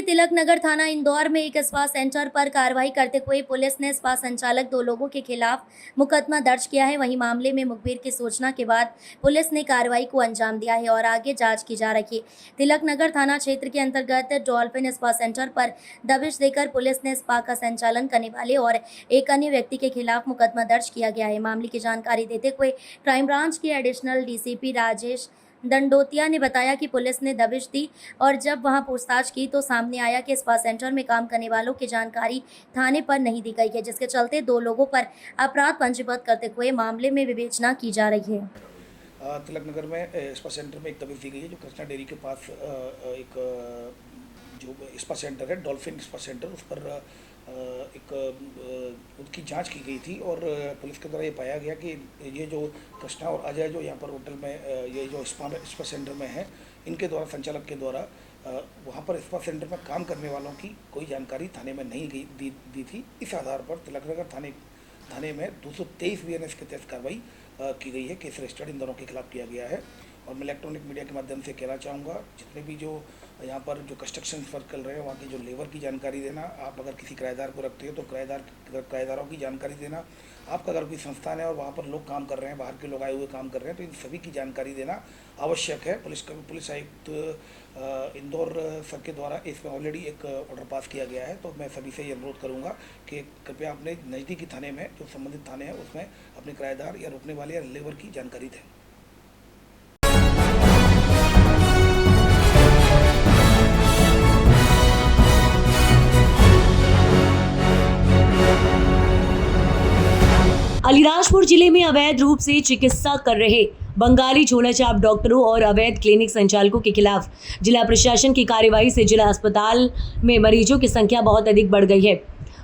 तिलक नगर थाना इंदौर में एक स्पा सेंटर पर कार्रवाई करते हुए पुलिस ने स्पा संचालक 2 लोगों के खिलाफ मुकदमा दर्ज किया है। वहीं मामले में मुखबिर की सूचना के बाद पुलिस ने कार्रवाई को अंजाम दिया है और आगे जांच की जा रही है। तिलक नगर थाना क्षेत्र के अंतर्गत डॉल्फिन स्पा सेंटर पर दबिश देकर पुलिस ने स्पा का संचालन करने वाले और एक अन्य व्यक्ति के खिलाफ मुकदमा दर्ज किया गया है। मामले की जानकारी देते हुए क्राइम ब्रांच के एडिशनल डीसीपी राजेश दंडोतिया ने बताया कि पुलिस ने दबिश दी और जब वहां पूछताछ की तो सामने आया कि स्पा सेंटर में काम करने वालों की जानकारी थाने पर नहीं दी गई है, जिसके चलते 2 लोगों पर अपराध पंजीबद्ध करते हुए मामले में विवेचना की जा रही है। तिलक नगर में स्पा सेंटर में एक दबिश दी गई है जो कृष्णा डेयरी के पास एक जो स्पा सेंटर है डॉल्फिन स्पा सेंटर, उस पर एक उनकी जांच की गई थी और पुलिस के द्वारा ये पाया गया कि ये जो कृष्णा और अजय जो यहाँ पर होटल में ये जो स्पा सेंटर में है, इनके द्वारा संचालक के द्वारा वहाँ पर स्पा सेंटर में काम करने वालों की कोई जानकारी थाने में नहीं दी थी। इस आधार पर तिलक नगर थाने में 223 BNS के तहत कार्रवाई की गई है। केस रजिस्टर्ड इन दोनों के खिलाफ किया गया है। और मैं इलेक्ट्रॉनिक मीडिया के माध्यम से कहना चाहूँगा, जितने भी जो यहाँ पर जो कंस्ट्रक्शन वर्क चल रहे हैं वहाँ की जो लेबर की जानकारी देना, आप अगर किसी किराएदार को रखते हो तो किराएदारों की जानकारी देना, आपका अगर कोई संस्थान है और वहाँ पर लोग काम कर रहे हैं, बाहर के लोग आए हुए काम कर रहे हैं, तो इन सभी की जानकारी देना आवश्यक है। पुलिस आयुक्त इंदौर सर के द्वारा इसमें ऑलरेडी एक ऑर्डर पास किया गया है। तो मैं सभी से ये अनुरोध करूँगा कि कृपया अपने नज़दीकी थाने में जो संबंधित थाने हैं उसमें अपने किराएदार या रुकने वाले या लेबर की जानकारी दें। अलीराजपुर जिले में अवैध रूप से चिकित्सा कर रहे बंगाली झोलाछाप डॉक्टरों और अवैध क्लिनिक संचालकों के खिलाफ जिला प्रशासन की कार्रवाई से जिला अस्पताल में मरीजों की संख्या बहुत अधिक बढ़ गई है।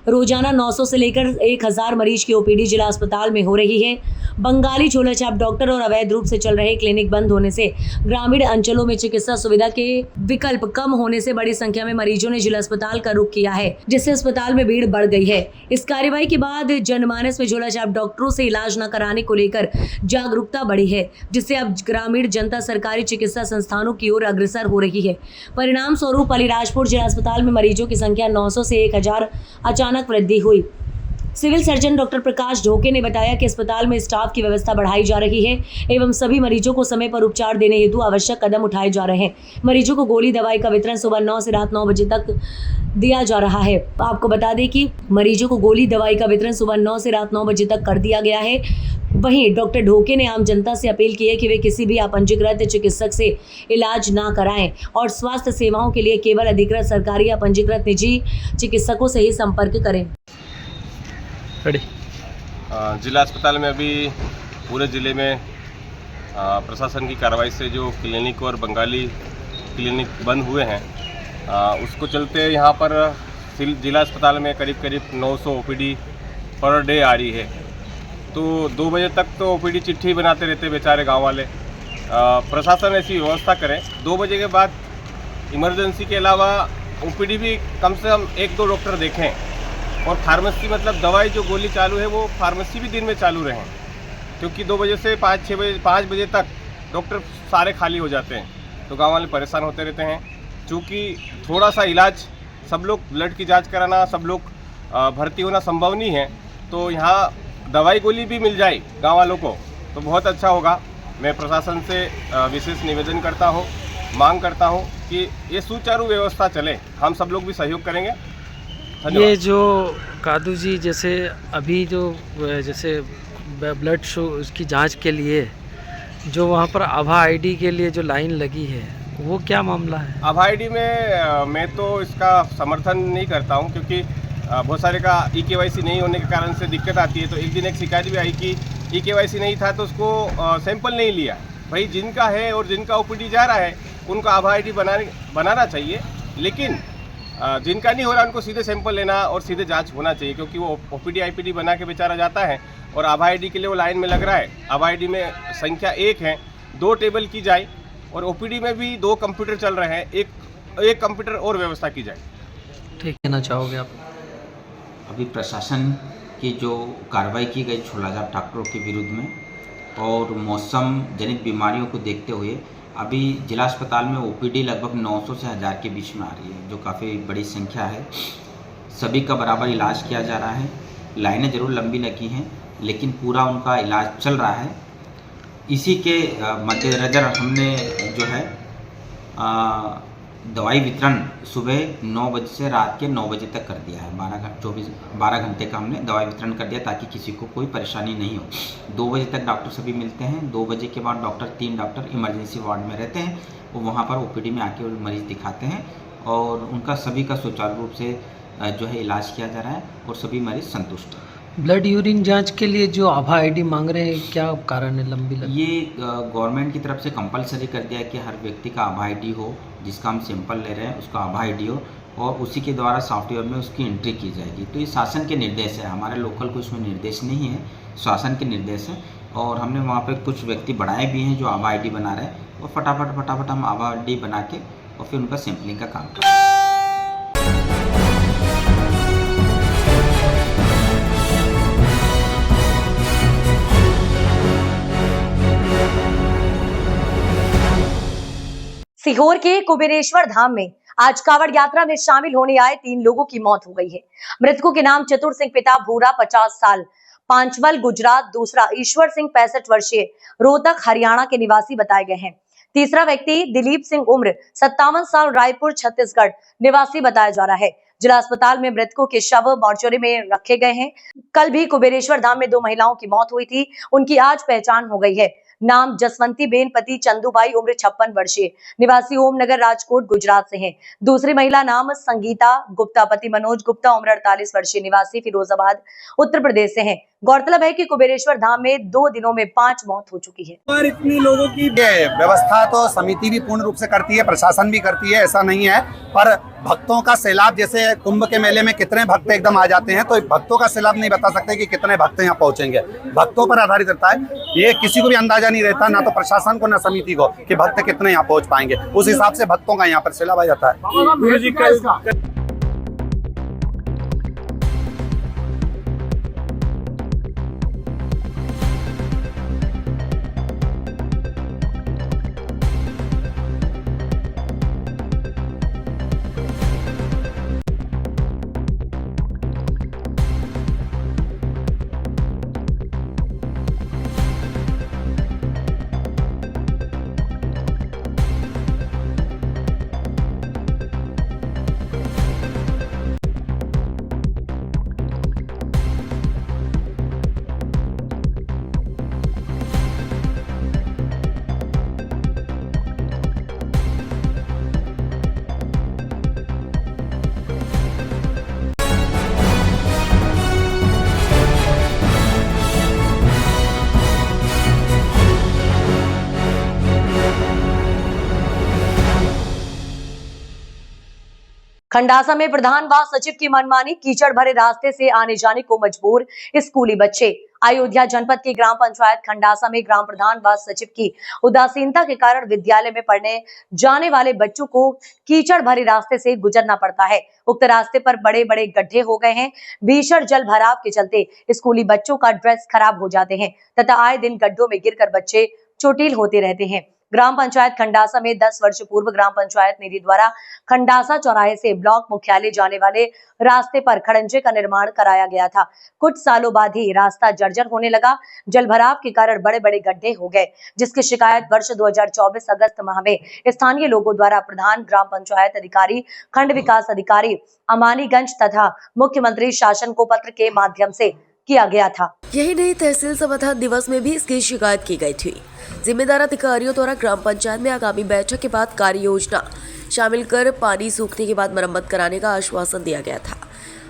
रोजाना 900 से लेकर 1000 मरीज की ओपीडी जिला अस्पताल में हो रही है। बंगाली झोलाछाप डॉक्टर और अवैध रूप से चल रहे क्लिनिक बंद होने से ग्रामीण अंचलों में चिकित्सा सुविधा के विकल्प कम होने से बड़ी संख्या में मरीजों ने जिला अस्पताल का रुख किया है, जिससे अस्पताल में भीड़ बढ़ गई है। इस कार्रवाई के बाद जनमानस में झोलाछाप डॉक्टरों से इलाज न कराने को लेकर जागरूकता बढ़ी है, जिससे अब ग्रामीण जनता सरकारी चिकित्सा संस्थानों की ओर अग्रसर हो रही है। परिणाम स्वरूप अलीराजपुर जिला अस्पताल में मरीजों की संख्या 900 से 1000 अचानक वृद्धि हुई। सिविल सर्जन डॉक्टर प्रकाश ढोके ने बताया कि अस्पताल में स्टाफ की व्यवस्था बढ़ाई जा रही है एवं सभी मरीजों को समय पर उपचार देने हेतु आवश्यक कदम उठाए जा रहे हैं। मरीजों को गोली दवाई का वितरण सुबह 9 से रात 9 बजे तक दिया जा रहा है। आपको बता दें कि मरीजों को गोली दवाई का वितरण सुबह 9 से रात 9 बजे तक कर दिया गया है। वहीं डॉक्टर ढोके ने आम जनता से अपील की है कि वे किसी भी अपंजीकृत चिकित्सक से इलाज ना कराएं और स्वास्थ्य सेवाओं के लिए केवल अधिकृत सरकारी या पंजीकृत निजी चिकित्सकों से ही संपर्क करें। जिला अस्पताल में अभी पूरे ज़िले में प्रशासन की कार्रवाई से जो क्लिनिक और बंगाली क्लिनिक बंद हुए हैं, उसको चलते यहाँ पर जिला अस्पताल में करीब 900 ओपीडी पर डे आ रही है। तो 2 बजे तक तो ओपीडी चिट्ठी बनाते रहते बेचारे गांव वाले। प्रशासन ऐसी व्यवस्था करें 2 बजे के बाद इमरजेंसी के अलावा ओपीडी भी कम से कम 1-2 डॉक्टर देखें और फार्मेसी मतलब दवाई जो गोली चालू है वो फार्मेसी भी दिन में चालू रहें, क्योंकि 2 बजे से 5 बजे तक डॉक्टर सारे खाली हो जाते हैं तो गांव वाले परेशान होते रहते हैं। चूँकि थोड़ा सा इलाज सब लोग ब्लड की जांच कराना, सब लोग भर्ती होना संभव नहीं है, तो यहाँ दवाई गोली भी मिल जाए गाँव वालों को तो बहुत अच्छा होगा। मैं प्रशासन से विशेष निवेदन करता हूँ, मांग करता हूँ कि ये सुचारू व्यवस्था चले, हम सब लोग भी सहयोग करेंगे। ये जो कादू जी जैसे अभी जो जैसे ब्लड शो उसकी जांच के लिए जो वहाँ पर आभा आईडी के लिए जो लाइन लगी है वो क्या मामला है? आभा आईडी में मैं तो इसका समर्थन नहीं करता हूँ, क्योंकि बहुत सारे का EKYC नहीं होने के कारण से दिक्कत आती है। तो एक दिन एक शिकायत भी आई कि EKYC नहीं था तो उसको सैंपल नहीं लिया। भाई जिनका है और जिनका ओपीडी जा रहा है उनका आभा आईडी बनाना चाहिए, लेकिन जिनका नहीं हो रहा उनको सीधे सैंपल लेना और सीधे जांच होना चाहिए, क्योंकि वो ओपीडी IPD बना के बेचारा जाता है और आभा आईडी के लिए वो लाइन में लग रहा है। आभा आईडी में संख्या 1 है, 2 टेबल की जाए और ओपीडी में भी 2 कंप्यूटर चल रहे हैं, एक कंप्यूटर और व्यवस्था की जाए। ठीक कहना चाहोगे आप? अभी प्रशासन की जो कार्रवाई की गई झोलाछाप डॉक्टरों के विरुद्ध में और मौसम जनित बीमारियों को देखते हुए अभी जिला अस्पताल में ओपीडी लगभग 900 से 1000 के बीच में आ रही है, जो काफ़ी बड़ी संख्या है। सभी का बराबर इलाज किया जा रहा है। लाइनें ज़रूर लंबी लगी हैं, लेकिन पूरा उनका इलाज चल रहा है। इसी के मद्देनज़र हमने जो है दवाई वितरण सुबह 9 बजे से रात के 9 बजे तक कर दिया है। 12 घंटे का हमने दवाई वितरण कर दिया, ताकि किसी को कोई परेशानी नहीं हो। 2 बजे तक डॉक्टर सभी मिलते हैं। 2 बजे के बाद 3 डॉक्टर इमरजेंसी वार्ड में रहते हैं, वो वहाँ पर ओपीडी में आके मरीज़ दिखाते हैं और उनका सभी का सुचारू रूप से जो है इलाज किया जा रहा है और सभी मरीज़ संतुष्ट हैं। ब्लड यूरिन जांच के लिए जो आभा आईडी मांग रहे हैं, क्या कारण है लंबी ये गवर्नमेंट की तरफ से कंपलसरी कर दिया है कि हर व्यक्ति का आभा आईडी हो, जिसका हम सैंपल ले रहे हैं उसका आभा आईडी हो, और उसी के द्वारा सॉफ्टवेयर में उसकी एंट्री की जाएगी। तो ये शासन के निर्देश है, हमारे लोकल को इसमें निर्देश नहीं है, शासन के निर्देश है। और हमने वहाँ पे कुछ व्यक्ति बढ़ाए भी हैं जो आभा आईडी बना रहे हैं, और फटाफट हम आभा आईडी बना के और फिर उनका सैंपलिंग का काम करें। सीहोर के कुबेरेश्वर धाम में आज कावड़ यात्रा में शामिल होने आए 3 लोगों की मौत हो गई है। मृतकों के नाम चतुर सिंह पिता भूरा 50 साल पांचवल गुजरात, दूसरा ईश्वर सिंह 65 वर्षीय रोहतक हरियाणा के निवासी बताए गए हैं। तीसरा व्यक्ति दिलीप सिंह उम्र 57 साल रायपुर छत्तीसगढ़ निवासी बताया जा रहा है। जिला अस्पताल में मृतकों के शव मॉर्चरी में रखे गए हैं। कल भी कुबेरेश्वर धाम में 2 महिलाओं की मौत हुई थी, उनकी आज पहचान हो गई है। नाम जसवंती बेन, पति चंदूबाई उम्र 56 वर्षीय निवासी ओमनगर राजकोट गुजरात से हैं। दूसरी महिला नाम संगीता गुप्ता, पति मनोज गुप्ता उम्र 48 वर्षीय निवासी फिरोजाबाद उत्तर प्रदेश से हैं। गौरतलब है कि कुबेरेश्वर धाम में 2 दिनों में 5 मौत हो चुकी है। और इतनी लोगों की व्यवस्था तो समिति भी पूर्ण रूप से करती है, प्रशासन भी करती है, ऐसा नहीं है। पर भक्तों का सैलाब, जैसे कुंभ के मेले में कितने भक्त एकदम आ जाते हैं, तो भक्तों का सैलाब नहीं बता सकते कि कितने भक्त यहाँ पहुंचेंगे। भक्तों पर आधारित रहता है, ये किसी को भी अंदाजा नहीं रहता, ना तो प्रशासन को ना समिति को, कि भक्त कितने यहाँ पहुंच पाएंगे। उस हिसाब से भक्तों का यहाँ पर सैलाब आ जाता है। खंडासा में प्रधान व सचिव की मनमानी, कीचड़ भरे रास्ते से आने जाने को मजबूर स्कूली बच्चे। अयोध्या जनपद की ग्राम पंचायत खंडासा में ग्राम प्रधान व सचिव की उदासीनता के कारण विद्यालय में पढ़ने जाने वाले बच्चों को कीचड़ भरे रास्ते से गुजरना पड़ता है। उक्त रास्ते पर बड़े बड़े गड्ढे हो गए हैं। भीषण जल भराव के चलते स्कूली बच्चों का ड्रेस खराब हो जाते हैं तथा आए दिन गड्ढों में गिरकर बच्चे चोटिल होते रहते हैं। ग्राम पंचायत खंडासा में 10 वर्ष पूर्व ग्राम पंचायत निधि द्वारा खंडासा चौराहे से ब्लॉक मुख्यालय जाने वाले रास्ते पर खड़ंजे का निर्माण कराया गया था। कुछ सालों बाद ही रास्ता जर्जर होने लगा। जलभराव के कारण बड़े बड़े गड्ढे हो गए, जिसकी शिकायत वर्ष 2024 अगस्त माह में स्थानीय लोगों द्वारा प्रधान ग्राम पंचायत अधिकारी, खंड विकास अधिकारी अमानीगंज तथा मुख्यमंत्री शासन को पत्र के माध्यम से किया गया था। यही नहीं, तहसील समाधान दिवस में भी इसकी शिकायत की गई थी। जिम्मेदार अधिकारियों द्वारा ग्राम पंचायत में आगामी बैठक के बाद कार्य योजना शामिल कर पानी सूखने के बाद मरम्मत कराने का आश्वासन दिया गया था,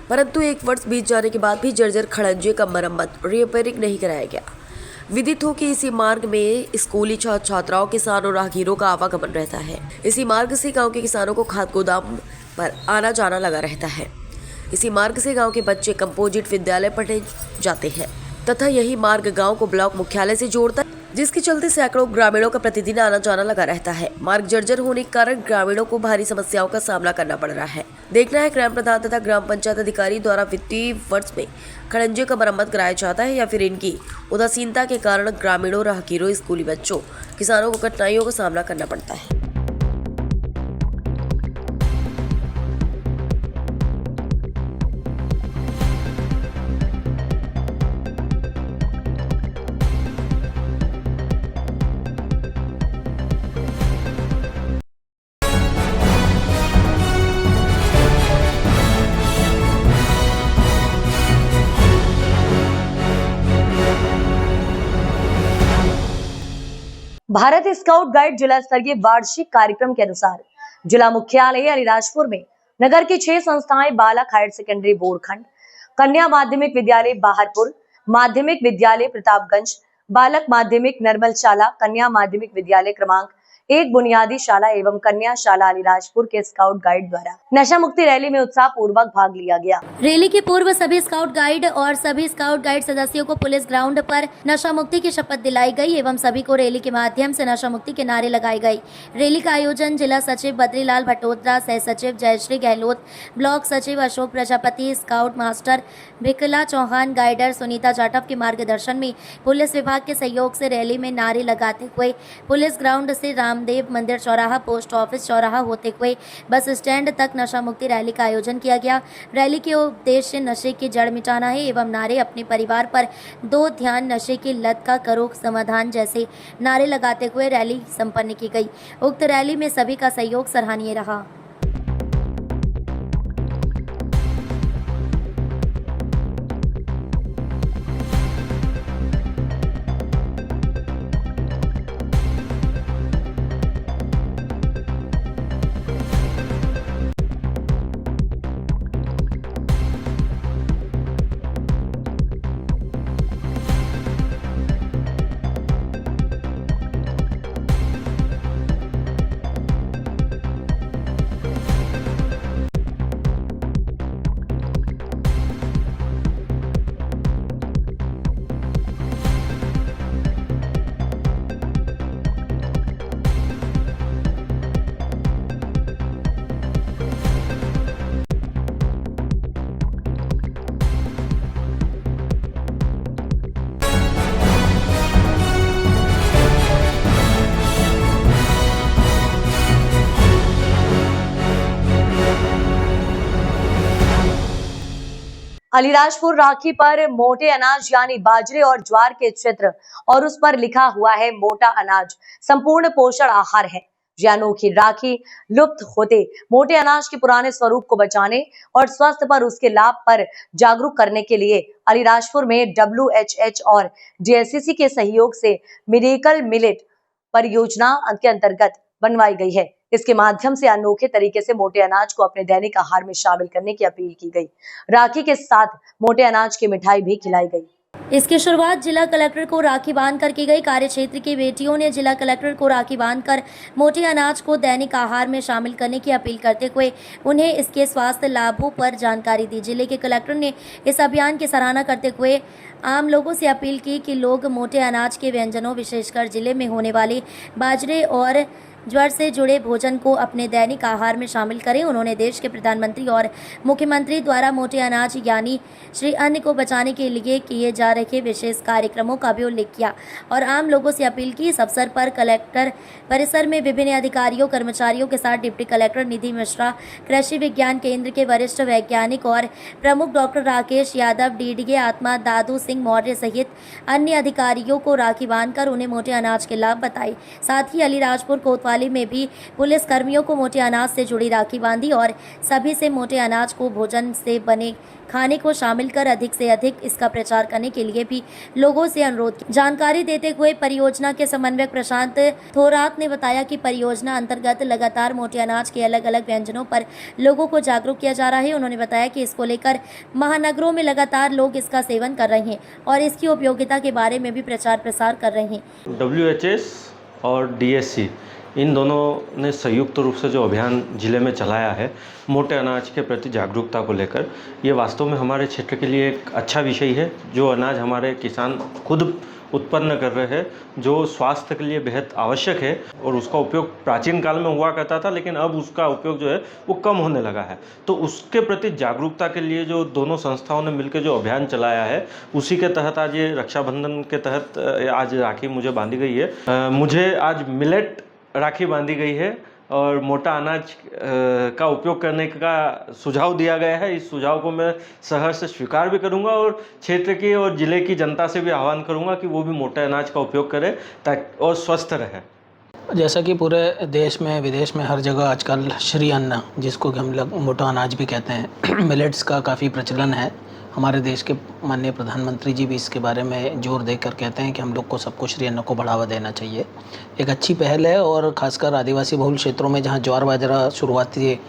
परंतु 1 वर्ष बीत जाने के बाद भी जर्जर खड़ंजे का मरम्मत रिपेयरिंग नहीं कराया गया। विदित हो कि इसी मार्ग में स्कूली छात्र छात्राओं, किसानों और राहगीरों का आवागमन रहता है। इसी मार्ग से गाँव के किसानों को खाद गोदाम पर आना जाना लगा रहता है। इसी मार्ग से गांव के बच्चे कंपोजिट विद्यालय पढ़ने जाते हैं तथा यही मार्ग गांव को ब्लॉक मुख्यालय से जोड़ता है। जिसके चलते सैकड़ों ग्रामीणों का प्रतिदिन आना जाना लगा रहता है। मार्ग जर्जर होने के कारण ग्रामीणों को भारी समस्याओं का सामना करना पड़ रहा है। देखना है ग्राम प्रधान तथा ग्राम पंचायत अधिकारी द्वारा वित्तीय वर्ष में खड़ंजे का मरम्मत कराया जाता है या फिर इनकी उदासीनता के कारण ग्रामीणों, राहगीरों, स्कूली बच्चों, किसानों को कठिनाइयों का सामना करना पड़ता है। भारत स्काउट गाइड जिला स्तरीय वार्षिक कार्यक्रम के अनुसार जिला मुख्यालय अलीराजपुर में नगर की 6 संस्थाएं बालक हायर सेकेंडरी बोर्ड खंड, कन्या माध्यमिक विद्यालय बाहरपुर, माध्यमिक विद्यालय प्रतापगंज, बालक माध्यमिक नरमलशाला, कन्या माध्यमिक विद्यालय क्रमांक 1 बुनियादी शाला एवं कन्या शाला अलीराजपुर के स्काउट गाइड द्वारा नशा मुक्ति रैली में उत्साह पूर्वक भाग लिया गया। रैली के पूर्व सभी स्काउट गाइड और सभी स्काउट गाइड सदस्यों को पुलिस ग्राउंड पर नशा मुक्ति की शपथ दिलाई गई एवं सभी को रैली के माध्यम से नशा मुक्ति के नारे लगाए गए। रैली का आयोजन जिला सचिव बद्रीलाल भटोत्रा, सह सचिव जयश्री गहलोत, ब्लॉक सचिव Ashok Prajapati, scout master Bhikla Chauhan, guider Sunita Jatav के मार्गदर्शन में पुलिस विभाग के सहयोग से रैली में नारे लगाते हुए पुलिस ग्राउंड से रामदेव मंदिर चौराहा, पोस्ट ऑफिस चौराहा होते हुए बस स्टैंड तक नशा मुक्ति रैली का आयोजन किया गया। रैली के उद्देश्य नशे की जड़ मिटाना है एवं नारे अपने परिवार पर दो ध्यान, नशे की लत का करो समाधान जैसे नारे लगाते हुए रैली संपन्न की गई। उक्त रैली में सभी का सहयोग सराहनीय रहा। अलीराजपुर राखी पर मोटे अनाज यानी बाजरे और ज्वार के चित्र और उस पर लिखा हुआ है मोटा अनाज संपूर्ण पोषण आहार है। यह अनोखी राखी लुप्त होते मोटे अनाज के पुराने स्वरूप को बचाने और स्वास्थ्य पर उसके लाभ पर जागरूक करने के लिए अलीराजपुर में WHH और DSCC के सहयोग से मिरेकल मिलेट परियोजना के अंतर्गत बनवाई गई है। इसके माध्यम से अनोखे तरीके से मोटे अनाज को अपने दैनिक आहार में शामिल करने की अपील की गई। राखी के साथ मोटे अनाज की मिठाई भी खिलाई गई। इसकी शुरुआत जिला कलेक्टर को राखी बांधकर की गई। कार्यक्षेत्र की बेटियों ने जिला कलेक्टर को राखी बांधकर मोटे अनाज को दैनिक आहार में शामिल करने की अपील करते हुए उन्हें इसके स्वास्थ्य लाभों पर जानकारी दी। जिले के कलेक्टर ने इस अभियान की सराहना करते हुए आम लोगों से अपील की कि लोग मोटे अनाज के व्यंजनों, विशेषकर जिले में होने वाले बाजरे और ज्वार से जुड़े भोजन को अपने दैनिक आहार में शामिल करें। उन्होंने देश के प्रधानमंत्री और मुख्यमंत्री द्वारा मोटे अनाज यानी श्री अन्न को बचाने के लिए किए जा रहे विशेष कार्यक्रमों का भी उल्लेख किया और आम लोगों से अपील की। इस अवसर पर कलेक्टर परिसर में विभिन्न अधिकारियों, कर्मचारियों के साथ डिप्टी कलेक्टर निधि मिश्रा, कृषि विज्ञान केंद्र के वरिष्ठ वैज्ञानिक और प्रमुख डॉक्टर राकेश यादव, DDA आत्मा दादू सिंह मौर्य सहित अन्य अधिकारियों को राखी बांधकर उन्हें मोटे अनाज के लाभ बताए। साथ ही अलीराजपुर कोतवाली में भी पुलिस कर्मियों को मोटे अनाज से जुड़ी राखी बांधी और सभी से मोटे अनाज को भोजन से बने खाने को शामिल कर अधिक से अधिक इसका प्रचार करने के लिए भी लोगों से अनुरोध किया। जानकारी देते हुए परियोजना के समन्वयक प्रशांत थोरात ने बताया कि परियोजना अंतर्गत लगातार मोटे अनाज के अलग अलग व्यंजनों पर लोगों को जागरूक किया जा रहा है। उन्होंने बताया कि इसको लेकर महानगरों में लगातार लोग इसका सेवन कर रहे हैं और इसकी उपयोगिता के बारे में भी प्रचार प्रसार कर रहे हैं। WHS और DSC इन दोनों ने संयुक्त रूप से जो अभियान जिले में चलाया है मोटे अनाज के प्रति जागरूकता को लेकर, ये वास्तव में हमारे क्षेत्र के लिए एक अच्छा विषय है। जो अनाज हमारे किसान खुद उत्पन्न कर रहे हैं जो स्वास्थ्य के लिए बेहद आवश्यक है और उसका उपयोग प्राचीन काल में हुआ करता था, लेकिन अब उसका उपयोग जो है वो कम होने लगा है। तो उसके प्रति जागरूकता के लिए जो दोनों संस्थाओं ने मिलकर जो अभियान चलाया है, उसी के तहत आज ये रक्षाबंधन के तहत आज राखी मुझे बांधी गई है। मुझे आज मिलेट राखी बांधी गई है और मोटा अनाज का उपयोग करने का सुझाव दिया गया है। इस सुझाव को मैं सहर्ष से स्वीकार भी करूंगा और क्षेत्र की और ज़िले की जनता से भी आह्वान करूंगा कि वो भी मोटे अनाज का उपयोग करें ताकि और स्वस्थ रहे। जैसा कि पूरे देश में विदेश में हर जगह आजकल श्री अन्न, जिसको कि हम लोग मोटा अनाज भी कहते हैं, मिलेट्स का काफ़ी प्रचलन है। हमारे देश के माननीय प्रधानमंत्री जी भी इसके बारे में जोर देकर कहते हैं कि हम लोग को सबको श्री अन्न को बढ़ावा देना चाहिए। एक अच्छी पहल है और ख़ासकर आदिवासी बहुल क्षेत्रों में जहां ज्वार बाजरा शुरुआती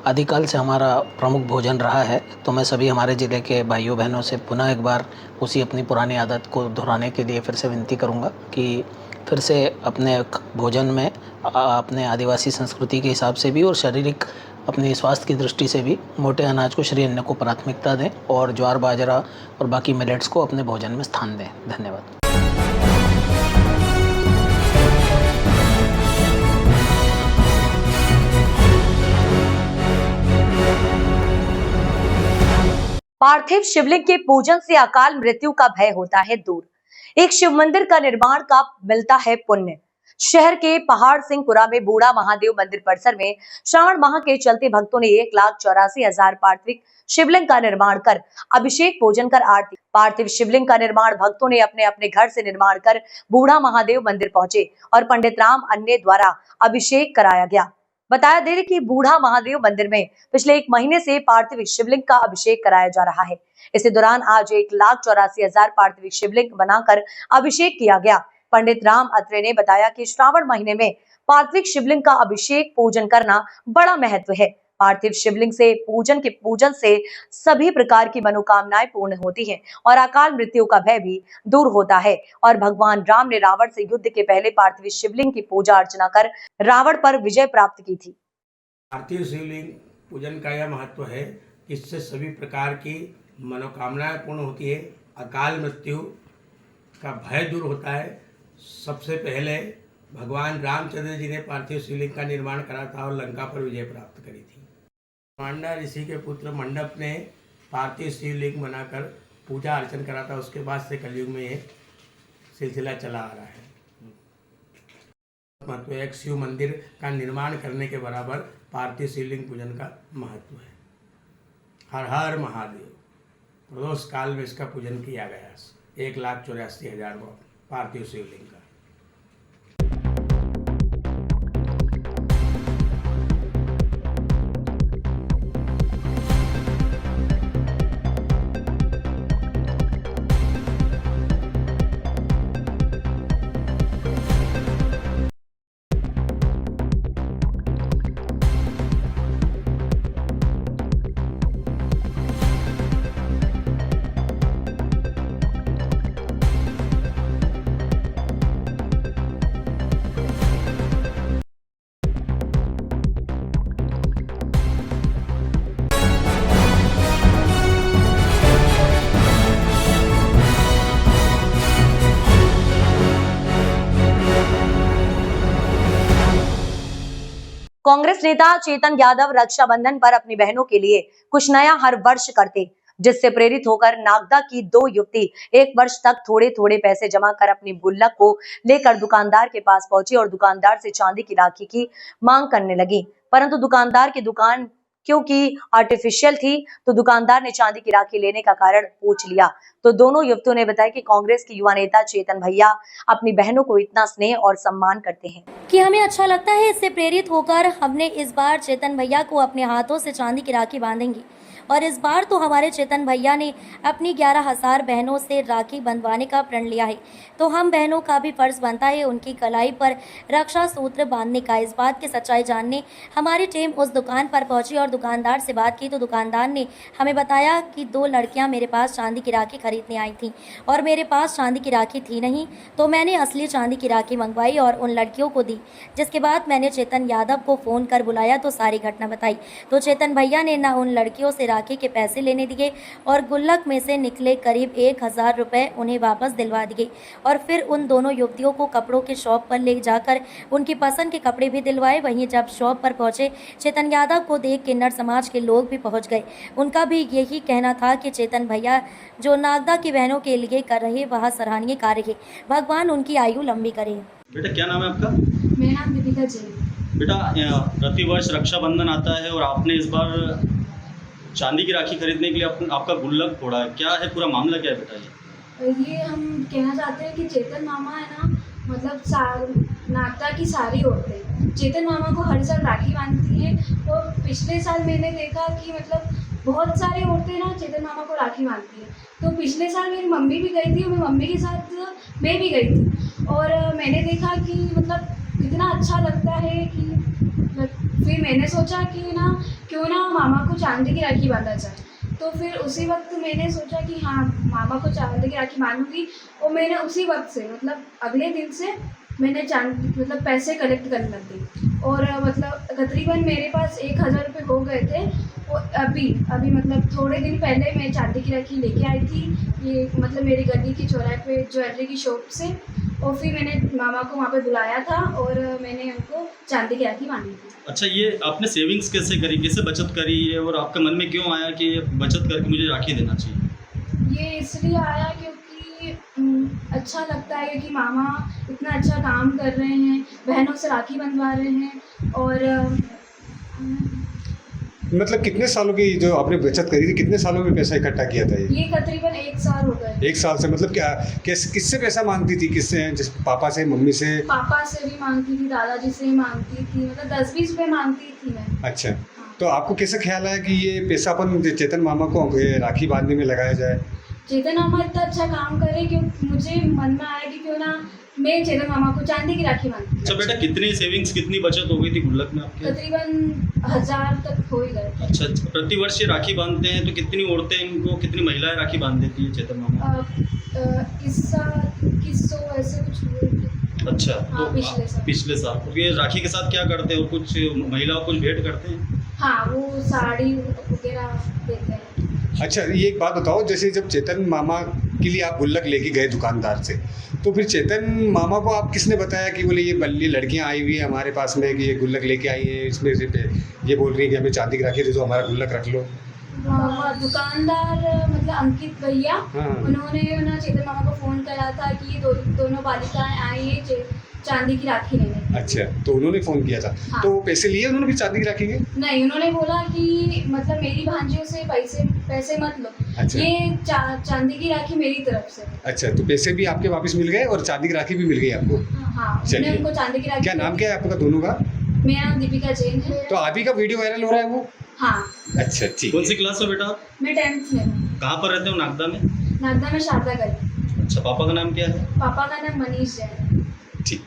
आदिकाल से हमारा प्रमुख भोजन रहा है, तो मैं सभी हमारे ज़िले के भाइयों बहनों से पुनः एक बार उसी अपनी पुरानी आदत को दोहराने के लिए फिर से विनती करूँगा कि फिर से अपने भोजन में अपने आदिवासी संस्कृति के हिसाब से भी और शारीरिक अपने स्वास्थ्य की दृष्टि से भी मोटे अनाज को श्री अन्न को प्राथमिकता दें और ज्वार बाजरा और बाकी मिलेट्स को अपने भोजन में स्थान दें। धन्यवाद। पार्थिव शिवलिंग के पूजन से अकाल मृत्यु का भय होता है दूर। एक शिव मंदिर का निर्माण का मिलता है पुण्य। शहर के पहाड़ सिंहपुरा में बूढ़ा महादेव मंदिर परिसर में श्रावण माह के चलते भक्तों ने 1,84,000 पार्थिव शिवलिंग का निर्माण कर अभिषेक पूजन कर आरती। पार्थिव शिवलिंग का निर्माण भक्तों ने अपने अपने घर से निर्माण कर बूढ़ा महादेव मंदिर पहुंचे और पंडित राम अन्य द्वारा अभिषेक कराया गया। बताया दे कि बूढ़ा महादेव मंदिर में पिछले 1 महीने से पार्थिव शिवलिंग का अभिषेक कराया जा रहा है। इसी दौरान आज 1,84,000 पार्थिव शिवलिंग बनाकर अभिषेक किया गया। पंडित राम अत्रे ने बताया कि श्रावण महीने में पार्थिव शिवलिंग का अभिषेक पूजन करना बड़ा महत्व है। पार्थिव शिवलिंग से पूजन से सभी प्रकार की मनोकामनाएं पूर्ण होती हैं और अकाल मृत्यु का भय भी दूर होता है। और भगवान राम ने रावण से युद्ध के पहले पार्थिव शिवलिंग की पूजा अर्चना कर रावण पर विजय प्राप्त की थी। पार्थिव शिवलिंग पूजन का यह महत्व है कि इससे सभी प्रकार की मनोकामनाएं पूर्ण होती है, अकाल मृत्यु का भय दूर होता है। सबसे पहले भगवान रामचंद्र जी ने पार्थिव शिवलिंग का निर्माण करा था और लंका पर विजय प्राप्त करी थी। मांडा ऋषि के पुत्र मंडप ने पार्थिव शिवलिंग बनाकर पूजा अर्चन करा था। उसके बाद से कलयुग में ये सिलसिला चला आ रहा है। महत्व एक शिव मंदिर का निर्माण करने के बराबर पार्थिव शिवलिंग पूजन का महत्व है। हर हर महादेव। प्रदोष काल में इसका पूजन किया गया 1,84,000 पार्थिव शिवलिंग का। कांग्रेस नेता चेतन यादव रक्षाबंधन पर अपनी बहनों के लिए कुछ नया हर वर्ष करते, जिससे प्रेरित होकर नागदा की 2 युवती 1 वर्ष तक थोड़े थोड़े पैसे जमा कर अपनी गुल्लक को लेकर दुकानदार के पास पहुंची और दुकानदार से चांदी की राखी की मांग करने लगी। परंतु दुकानदार की दुकान क्योंकि आर्टिफिशियल थी तो दुकानदार ने चांदी की राखी लेने का कारण पूछ लिया। तो दोनों युवतियों ने बताया कि कांग्रेस के युवा नेता चेतन भैया अपनी बहनों को इतना स्नेह और सम्मान करते हैं कि हमें अच्छा लगता है। इससे प्रेरित होकर हमने इस बार चेतन भैया को अपने हाथों से चांदी की राखी बांधेंगी और इस बार तो हमारे चेतन भैया ने अपनी 11,000 बहनों से राखी बंधवाने का प्रण लिया है। तो हम बहनों का भी फर्ज बनता है उनकी कलाई पर रक्षा सूत्र बांधने का। इस बात की सच्चाई जानने हमारी टीम उस दुकान पर पहुंची और दुकानदार से बात की तो दुकानदार ने हमें बताया कि 2 लड़कियां मेरे पास चांदी की राखी खरीदने आई थीं और मेरे पास चांदी की राखी थी नहीं, तो मैंने असली चांदी की राखी मंगवाई और उन लड़कियों को दी। जिसके बाद मैंने चेतन यादव को फ़ोन कर बुलाया तो सारी घटना बताई। तो चेतन भैया ने न उन लड़कियों से राखी के पैसे लेने दिए और गुल्लक में से निकले करीब 1000 रुपये उन्हें वापस दिलवा दिए और फिर उन दोनों युवतियों को कपड़ों के शॉप पर ले जाकर उनकी पसंद के कपड़े भी दिलवाए। वहीं जब शॉप पर पहुंचे चेतन यादव को देख किन्नर समाज के लोग भी पहुंच गए। उनका भी यही कहना था कि चेतन भैया जो नागदा की बहनों के लिए कर रहे वह सराहनीय कार्य है, भगवान उनकी आयु लंबी करे। बेटा क्या नाम है आपका? मेरा नाम दीपिका जैन। बेटा प्रतिवर्ष रक्षाबंधन आता है और आपने इस बार चांदी की राखी खरीदने के लिए आपका गुल्लक फोड़ा है, क्या है पूरा मामला, क्या है बेटा ये हम कहना चाहते हैं कि चेतन मामा है ना, मतलब नागदा की सारी औरतें चेतन मामा को हर साल राखी बांधती है और पिछले साल मैंने देखा कि मतलब बहुत सारी औरतें ना चेतन मामा को राखी बांधती है। तो पिछले साल मेरी मम्मी भी गई थी और मेरी मम्मी के साथ मैं भी गई थी और मैंने देखा कि मतलब इतना अच्छा लगता है कि फिर मैंने सोचा कि ना क्यों ना मामा को चांदी की राखी बांधा जाए। तो फिर उसी वक्त मैंने सोचा कि हाँ मामा को चांदी की राखी बांधूंगी और मैंने उसी वक्त से मतलब अगले दिन से मैंने चांदी मतलब पैसे कलेक्ट करने लग दी और मतलब तकरीबन मेरे पास 1000 रुपये हो गए थे। और अभी मतलब थोड़े दिन पहले मैं चांदी की राखी लेके आई थी, ये मतलब मेरी गली की चौराहे पे ज्वेलरी की शॉप से, और फिर मैंने मामा को वहाँ पे बुलाया था और मैंने उनको चांदी की राखी बांधी थी। अच्छा, ये आपने सेविंग्स कैसे करी, कैसे बचत करी है और आपके मन में क्यों आया कि ये बचत करके मुझे राखी देना चाहिए? ये इसलिए आया क्योंकि अच्छा लगता है कि मामा इतना अच्छा काम कर रहे हैं, बहनों से राखी बंधवा रहे हैं। और मतलब कितने सालों की जो आपने बचत करी थी, कितने सालों में पैसा इकट्ठा किया था ये तकरीबन 1 साल हो गए। 1 साल से मतलब क्या किससे पैसा मांगती थी, किससे? जिस पापा से, मम्मी से? पापा से भी मांगती थी, दादाजी से भी मांगती थी, मतलब 10-20 रुपये मांगती थी मैं। अच्छा, तो आपको कैसे ख्याल आया कि ये पैसा अपन चेतन मामा को राखी बांधने में लगाया जाए? चेतन मामा इतना अच्छा काम करे कि मुझे मन में आया कि क्यों ना मैं चेतन मामा को चांदी की राखी बांधती। अच्छा बेटा, कितनी सेविंग्स, कितनी बचत हो गई थी गुल्लक में आपके? तकरीबन 1000 तक हो ही गए। अच्छा, प्रतिवर्ष ये राखी बांधते हैं तो कितनी औरतें इनको, कितनी महिलाएं राखी बांध देती है चेतन मामा? इस साल 2100 ऐसे कुछ हुए थे। अच्छा, हाँ, तो पिछले साल तो ये राखी के साथ क्या करते हैं और कुछ महिलाओं को कुछ भेंट करते हैं? हाँ, वो साड़ी वगैरह देते हैं। अच्छा, ये एक बात बताओ, जैसे जब चेतन मामा के लिए आप गुल्लक लेके गए दुकानदार से, तो फिर चेतन मामा को आप किसने बताया कि बोले ये बल्ली लड़कियां आई हुई है हमारे पास में कि ये गुल्लक लेके आई हैं, इसमें से ये बोल रही है कि हमें चांदी की राखी दे दो, हमारा गुल्लक रख लो? दुकानदार मतलब अंकित भैया, हाँ। उन्होंने ना चेतन मामा को फ़ोन करा था कि ये दोनों बालिकाएं आई है चांदी की राखी लेने। अच्छा, तो उन्होंने फ़ोन किया था। हाँ। तो पैसे लिए उन्होंने भी चांदी की राखी के? नहीं, उन्होंने बोला कि मतलब मेरी भांजियों से पैसे मत लो। अच्छा। ये चांदी की राखी मेरी तरफ से। अच्छा, तो पैसे भी आपके वापस मिल गए और चांदी की राखी भी मिल गई आपको? हाँ, चलिए। मैंने उनको चांदी की राखी। क्या नाम क्या है आपका दोनों का? मेरा नाम दीपिका जैन है। तो आप ही का वीडियो वायरल हो रहा है वो? हाँ। अच्छा, ठीक। कौन सी क्लास में बेटा? मैं 10th में हूँ। कहाँ पर रहते हो? नागदा में? नागदा में शारदा गली। अच्छा, पापा का नाम क्या है? पापा का नाम मनीष जैन। ठीक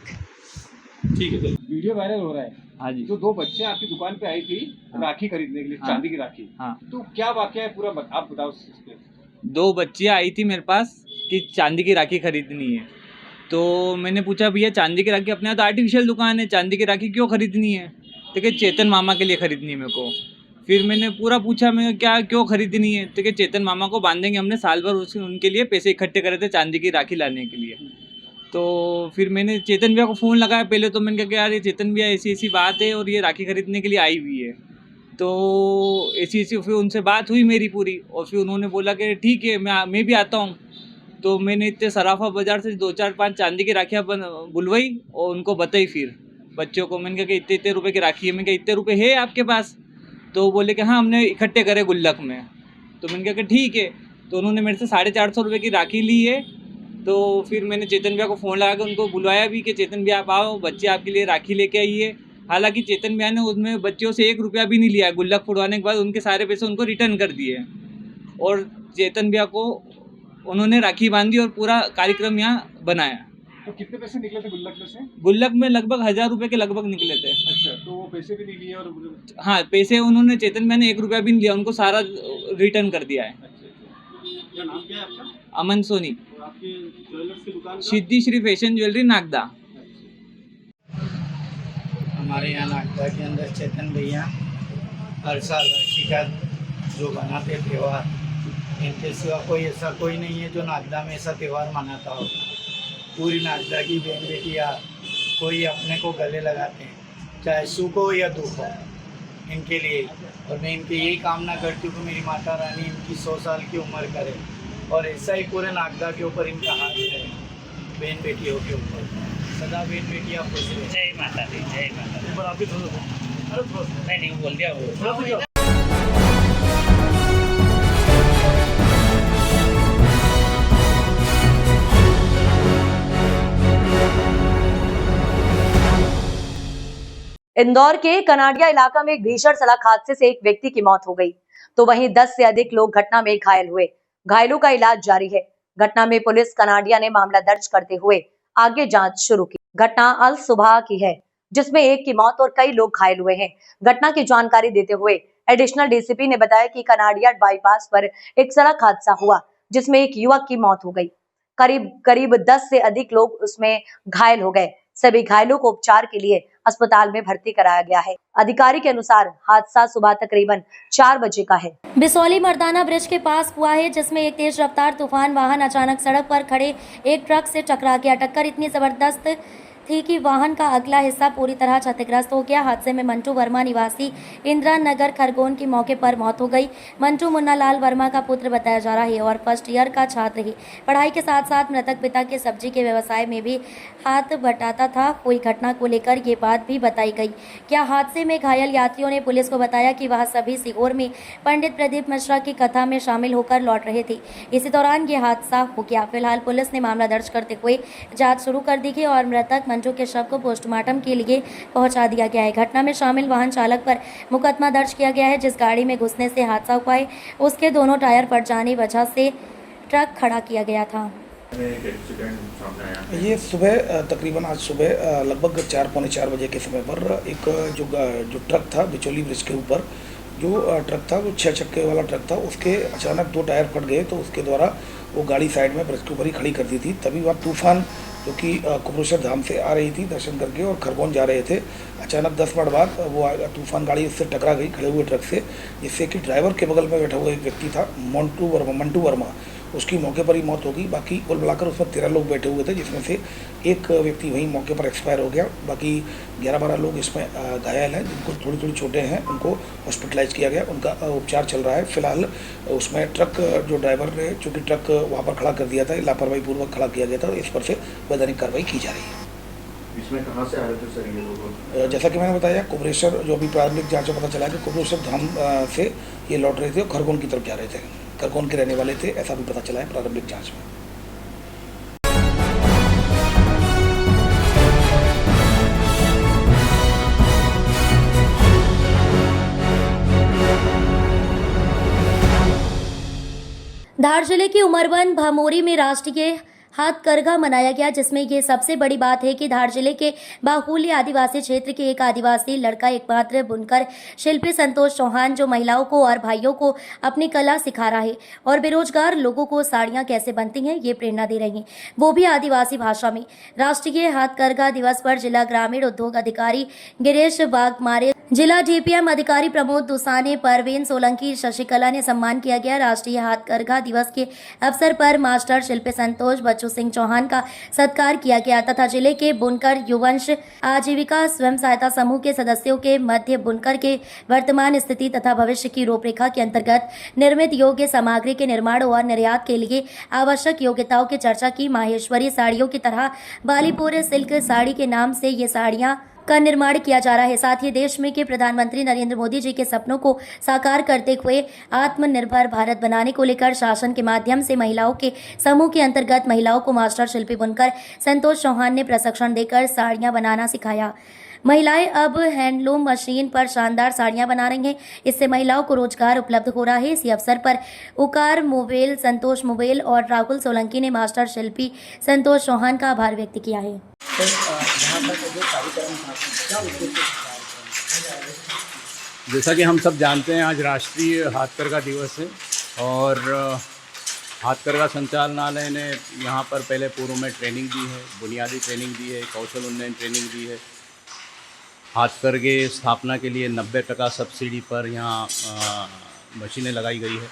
ठीक है। वीडियो वायरल हो रहा है। हाँ जी। जो 2 बच्चे आपकी दुकान पे आई थी राखी खरीदने के लिए, चांदी की राखी। हाँ। तो क्या वाकया है पूरा आप बताओ इस पे। 2 बच्चियाँ आई थी मेरे पास कि चांदी की राखी खरीदनी है, तो मैंने पूछा भैया चांदी की राखी अपने यहाँ तो आर्टिफिशियल दुकान है, चांदी की राखी क्यों खरीदनी है? तो क्या चेतन मामा के लिए खरीदनी है मेरे को। फिर मैंने पूरा पूछा मैं क्या क्यों खरीदनी है, तो क्या चेतन मामा को बांधेंगे, हमने साल भर उनके लिए पैसे इकट्ठे करे थे चांदी की राखी लाने के लिए। तो फिर मैंने चेतन भैया को फ़ोन लगाया पहले, तो मैंने कहा कि यार ये चेतन भैया ऐसी बात है और ये राखी खरीदने के लिए आई हुई है। तो ऐसी फिर उनसे बात हुई मेरी पूरी, और फिर उन्होंने बोला कि ठीक है मैं भी आता हूँ। तो मैंने इतने सराफा बाज़ार से 2-4-5 चांदी की राखियाँ बुलवाई और उनको बताई फिर बच्चों को। मैंने कहा कि इतने रुपए की राखी है। मैंने कहा इतने रुपए है आपके पास? तो बोले कि हाँ हमने इकट्ठे करे गुल्लक में। तो मैंने कहा कि ठीक है। तो उन्होंने मेरे से 450 रुपये की राखी ली है। तो फिर मैंने चेतन भैया को फ़ोन लगा के उनको बुलवाया भी कि चेतन भैया आप आओ, बच्चे आपके लिए राखी लेके आई है। हालांकि चेतन भैया ने उसमें बच्चों से 1 रुपया भी नहीं लिया। गुल्लक फुड़वाने के बाद उनके सारे पैसे उनको रिटर्न कर दिए और चेतन भैया को उन्होंने राखी बांधी और पूरा कार्यक्रम यहाँ बनाया। तो कितने पैसे निकले थे गुल्लक में से? गुल्लक में लगभग 1000 रुपये के लगभग निकले थे। अच्छा, तो वो पैसे भी नहीं लिए? और हाँ, पैसे उन्होंने चेतन भैया ने 1 रुपया भी नहीं लिया, उनको सारा रिटर्न कर दिया है। क्या नाम क्या है आपका? अमन सोनी। और आपके ज्वेलर्स की दुकान? सिद्धि श्री फैशन ज्वेलरी नागदा। हमारे यहाँ नागदा के अंदर चेतन भैया हर साल राखी का जो बनाते त्यौहार, इनके सिवा कोई ऐसा कोई नहीं है जो नागदा में ऐसा त्यौहार मनाता हो। पूरी नागदा की बहन बेटियाँ कोई अपने को गले लगाते हैं, चाहे सुख हो या दुख हो, इनके लिए। और मैं इनकी यही कामना करती हूँ कि मेरी माता रानी इनकी 100 साल की उम्र करे और ऐसा ही पूरे नागदा के ऊपर इनका हाथ रहे, बहन बेटियों के ऊपर सदा बहन बेटियाँ खुश रहे। जय माता दी, जय माता दी। पर आपकी नहीं बोल दिया वो। इंदौर के कनाडिया इलाका में एक भीषण सड़क हादसे से एक व्यक्ति की मौत हो गई, तो वहीं 10 से अधिक लोग घटना में घायल हुए। घायलों का इलाज जारी है। घटना में पुलिस कनाडिया ने मामला दर्ज करते हुए आगे जांच शुरू की। घटना अल सुबह की है, जिसमें एक की मौत और कई लोग घायल हुए हैं। घटना की जानकारी देते हुए एडिशनल डीसीपी ने बताया कि कनाडिया बाईपास पर एक सड़क हादसा हुआ, जिसमें एक युवक की मौत हो गई। करीब 10 से अधिक लोग उसमें घायल हो गए। सभी घायलों को उपचार के लिए अस्पताल में भर्ती कराया गया है। अधिकारी के अनुसार हादसा सुबह तकरीबन 4 बजे का है। बिसौली मर्दाना ब्रिज के पास हुआ है, जिसमें एक तेज रफ्तार तूफान वाहन अचानक सड़क पर खड़े एक ट्रक से टकरा गया। टक्कर इतनी जबरदस्त थी कि वाहन का अगला हिस्सा पूरी तरह क्षतिग्रस्त हो गया। हादसे में मंटू वर्मा निवासी इंदिरा नगर खरगोन की मौके पर मौत हो गई। मंटू मुन्ना लाल वर्मा का पुत्र बताया जा रहा है और फर्स्ट ईयर का छात्र ही। पढ़ाई के साथ साथ मृतक पिता के सब्जी के व्यवसाय में भी हाथ बटाता था। हुई घटना को लेकर ये बात भी बताई गई। क्या हादसे में घायल यात्रियों ने पुलिस को बताया कि वह सभी सीहोर में पंडित प्रदीप मिश्रा की कथा में शामिल होकर लौट रहे थे। इसी दौरान ये हादसा हो गया। फिलहाल पुलिस ने मामला दर्ज करते हुए जाँच शुरू कर दी है और मृतक मंजू के शव को पोस्टमार्टम के लिए पहुंचा दिया गया है। घटना में शामिल वाहन चालक पर मुकदमा दर्ज किया गया है। जिस गाड़ी में घुसने से हादसा हुआ है, उसके दोनों टायर फट जाने वजह से ट्रक खड़ा किया गया था। ये सुबह तकरीबन आज सुबह लगभग 4 पौने 4 बजे के समय पर एक जो ट्रक था बिचौली ब्रिज के ऊपर, जो ट्रक था वो 6 चक्के वाला ट्रक था, उसके अचानक 2 टायर फट गए, तो उसके द्वारा वो गाड़ी साइड में ब्रिज के ऊपर ही खड़ी कर दी थी। तभी वह तूफान जो कि कुबरेश्वर धाम से आ रही थी दर्शन करके और खरगोन जा रहे थे, अचानक 10 मिनट बाद वो तूफान गाड़ी उससे टकरा गई खड़े हुए ट्रक से, जिससे कि ड्राइवर के बगल में बैठा हुआ एक व्यक्ति था मंटू वर्मा, उसकी मौके पर ही मौत हो गई। बाकी कुल मिलाकर उसमें 13 लोग बैठे हुए थे, जिसमें से एक व्यक्ति वहीं मौके पर एक्सपायर हो गया। बाकी 11-12 लोग इसमें घायल हैं, जिनको थोड़ी छोटे हैं, उनको हॉस्पिटलाइज किया गया, उनका उपचार चल रहा है। फिलहाल उसमें ट्रक जो ड्राइवर ने चूँकि ट्रक वहाँ पर खड़ा कर दिया था, लापरवाही पूर्वक खड़ा किया गया था, इस पर से वैधानिक कार्रवाई की जा रही है। इसमें कहाँ से आए थे सर ये लोग? जैसा कि मैंने बताया, कुबरेश्वर जो अभी प्रारंभिक जांच में पता चला कि कुबरेश्वर धाम से ये लौट रहे थे और खरगोन की तरफ जा रहे थे, खरगोन के रहने वाले थे, ऐसा भी पता चला है प्रारंभिक जांच में। धार जिले के उमरबन भामोरी में राष्ट्रीय हाथकरघा मनाया गया, जिसमें ये सबसे बड़ी बात है कि धार जिले के बाहुल्य आदिवासी क्षेत्र के एक आदिवासी लड़का एकमात्र बुनकर शिल्पी संतोष चौहान, जो महिलाओं को और भाइयों को अपनी कला सिखा रहा है और बेरोजगार लोगों को साड़ियां कैसे बनती हैं ये प्रेरणा दे रही हैं, वो भी आदिवासी भाषा में। राष्ट्रीय हाथकरघा दिवस पर जिला ग्रामीण उद्योग अधिकारी गिरीश वाघमारे, जिला डीपीएम अधिकारी प्रमोद दुसाने, परवीन सोलंकी, शशिकला ने सम्मान किया गया। राष्ट्रीय हाथकरघा दिवस के अवसर पर मास्टर शिल्पी संतोष बच्चू सिंह चौहान का सत्कार किया गया तथा जिले के बुनकर युवंश आजीविका स्वयं सहायता समूह के सदस्यों के मध्य बुनकर के वर्तमान स्थिति तथा भविष्य की रूपरेखा के अंतर्गत निर्मित योग्य सामग्री के निर्माण और निर्यात के लिए आवश्यक योग्यताओं की चर्चा की। माहेश्वरी साड़ियों की तरह बालीपुर सिल्क साड़ी के नाम से ये साड़ियां का निर्माण किया जा रहा है। साथ ही देश में के प्रधानमंत्री नरेंद्र मोदी जी के सपनों को साकार करते हुए आत्मनिर्भर भारत बनाने को लेकर शासन के माध्यम से महिलाओं के समूह के अंतर्गत महिलाओं को मास्टर शिल्पी बुनकर संतोष चौहान ने प्रशिक्षण देकर साड़ियां बनाना सिखाया। महिलाएं अब हैंडलूम मशीन पर शानदार साड़ियां बना रही हैं, इससे महिलाओं को रोजगार उपलब्ध हो रहा है। इसी अवसर पर उकार मोबेल, संतोष मोबेल और राहुल सोलंकी ने मास्टर शिल्पी संतोष चौहान का आभार व्यक्त किया है। जैसा कि हम सब जानते हैं, आज राष्ट्रीय हाथकरघा दिवस है और हाथकरघा संचालनालय ने यहाँ पर पहले पूर्व में ट्रेनिंग दी है, बुनियादी ट्रेनिंग दी है, कौशल उन्नयन ट्रेनिंग दी है। हाथकरघे स्थापना के लिए 90% सब्सिडी पर यहाँ मशीनें लगाई गई है।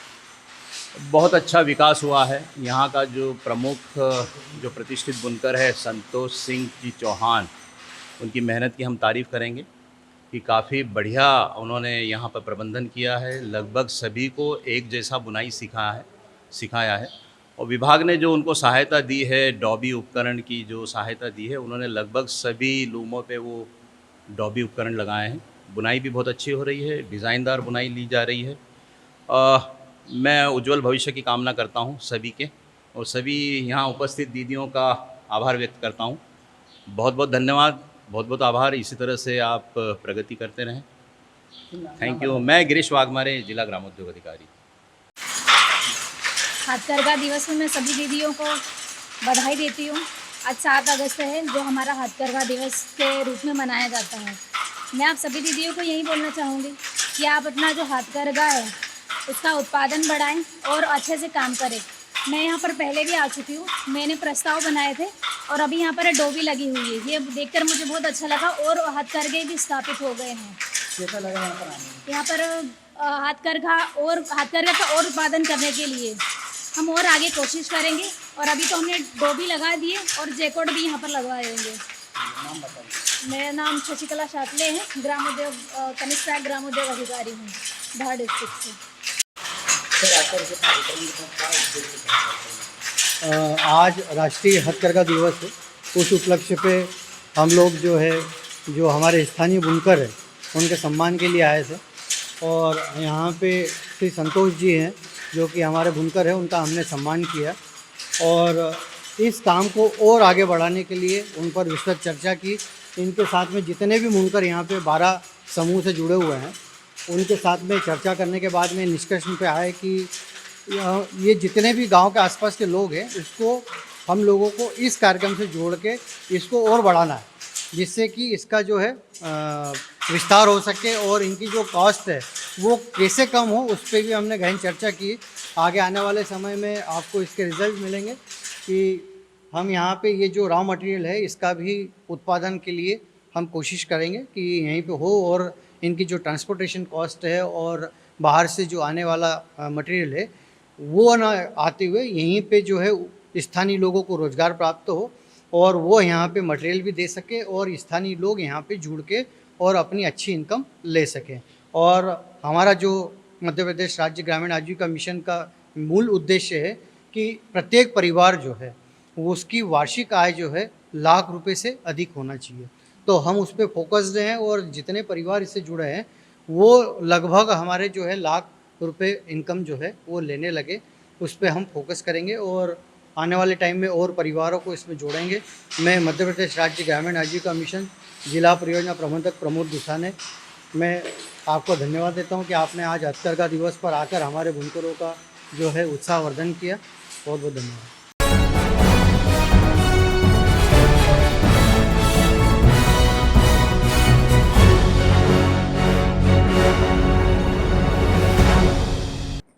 बहुत अच्छा विकास हुआ है। यहाँ का जो प्रमुख जो प्रतिष्ठित बुनकर है संतोष सिंह जी चौहान, उनकी मेहनत की हम तारीफ़ करेंगे कि काफ़ी बढ़िया उन्होंने यहाँ पर प्रबंधन किया है। लगभग सभी को एक जैसा बुनाई सिखाया है और विभाग ने जो उनको सहायता दी है, डॉबी उपकरण की जो सहायता दी है, उन्होंने लगभग सभी लूमों पे वो डॉबी उपकरण लगाए हैं। बुनाई भी बहुत अच्छी हो रही है, डिज़ाइनदार बुनाई ली जा रही है। मैं उज्जवल भविष्य की कामना करता हूँ सभी के, और सभी यहाँ उपस्थित दीदियों का आभार व्यक्त करता हूँ। बहुत बहुत धन्यवाद, बहुत बहुत आभार। इसी तरह से आप प्रगति करते रहें। Thank you. मैं गिरीश वाघमारे, जिला ग्रामोद्योग अधिकारी। हाथकरघा दिवस में मैं सभी दीदियों को बधाई देती हूँ। आज 7 अगस्त है, जो हमारा हाथकरघा दिवस के रूप में मनाया जाता है। मैं आप सभी दीदियों को यही बोलना चाहूँगी कि आप अपना जो हाथकरघा है उसका उत्पादन बढ़ाएं और अच्छे से काम करें। मैं यहाँ पर पहले भी आ चुकी हूँ, मैंने प्रस्ताव बनाए थे और अभी यहाँ पर डोबी लगी हुई है। ये देखकर मुझे बहुत अच्छा लगा और हाथकरघे भी स्थापित हो गए हैं। कैसा लगा यहाँ पर हाथकरघा का और उत्पादन करने के लिए हम और आगे कोशिश करेंगे। और अभी तो हमने डोबी लगा दिए और जैकोट भी यहाँ पर लगवा देंगे। मेरा नाम शशिकला शातले है, ग्रामोद्योग कनिष्ठ ग्रामोद्योग अधिकारी हूँ, धार डिस्ट्रिक्ट से। आज राष्ट्रीय हथकरघा दिवस है। उस उपलक्ष्य पे हम लोग जो हमारे स्थानीय बुनकर हैं उनके सम्मान के लिए आए थे और यहाँ पे श्री संतोष जी हैं जो कि हमारे बुनकर हैं, उनका हमने सम्मान किया और इस काम को और आगे बढ़ाने के लिए उन पर विस्तृत चर्चा की। इनके साथ में जितने भी बुनकर यहाँ पे 12 समूह से जुड़े हुए हैं, उनके साथ में चर्चा करने के बाद में निष्कर्ष पे आए कि ये जितने भी गांव के आसपास के लोग हैं उसको हम लोगों को इस कार्यक्रम से जोड़ के इसको और बढ़ाना है, जिससे कि इसका जो है विस्तार हो सके और इनकी जो कॉस्ट है वो कैसे कम हो, उस पर भी हमने गहन चर्चा की। आगे आने वाले समय में आपको इसके रिजल्ट मिलेंगे कि हम यहाँ पे ये जो रॉ मटेरियल है इसका भी उत्पादन के लिए हम कोशिश करेंगे कि यहीं पे हो और इनकी जो ट्रांसपोर्टेशन कॉस्ट है और बाहर से जो आने वाला मटेरियल है वो ना आते हुए यहीं पे जो है स्थानीय लोगों को रोज़गार प्राप्त हो और वो यहाँ पे मटेरियल भी दे सके और स्थानीय लोग यहाँ पे जुड़ के और अपनी अच्छी इनकम ले सकें। और हमारा जो मध्य प्रदेश राज्य ग्रामीण आजीविका मिशन का मूल उद्देश्य है कि प्रत्येक परिवार जो है वो उसकी वार्षिक आय जो है लाख रुपए से अधिक होना चाहिए। तो हम उस पर फोकस्ड हैं और जितने परिवार इससे जुड़े हैं वो लगभग हमारे जो है लाख रुपए इनकम जो है वो लेने लगे। उस पर हम फोकस करेंगे और आने वाले टाइम में और परिवारों को इसमें जोड़ेंगे। मैं मध्य प्रदेश राज्य ग्रामीण आजीविका मिशन जिला परियोजना प्रबंधक प्रमोद दुसाने, मैं आपको धन्यवाद देता हूं कि आपने आज हथकरघा दिवस पर आकर हमारे बुनकरों का जो है उत्साहवर्धन किया। बहुत बहुत धन्यवाद।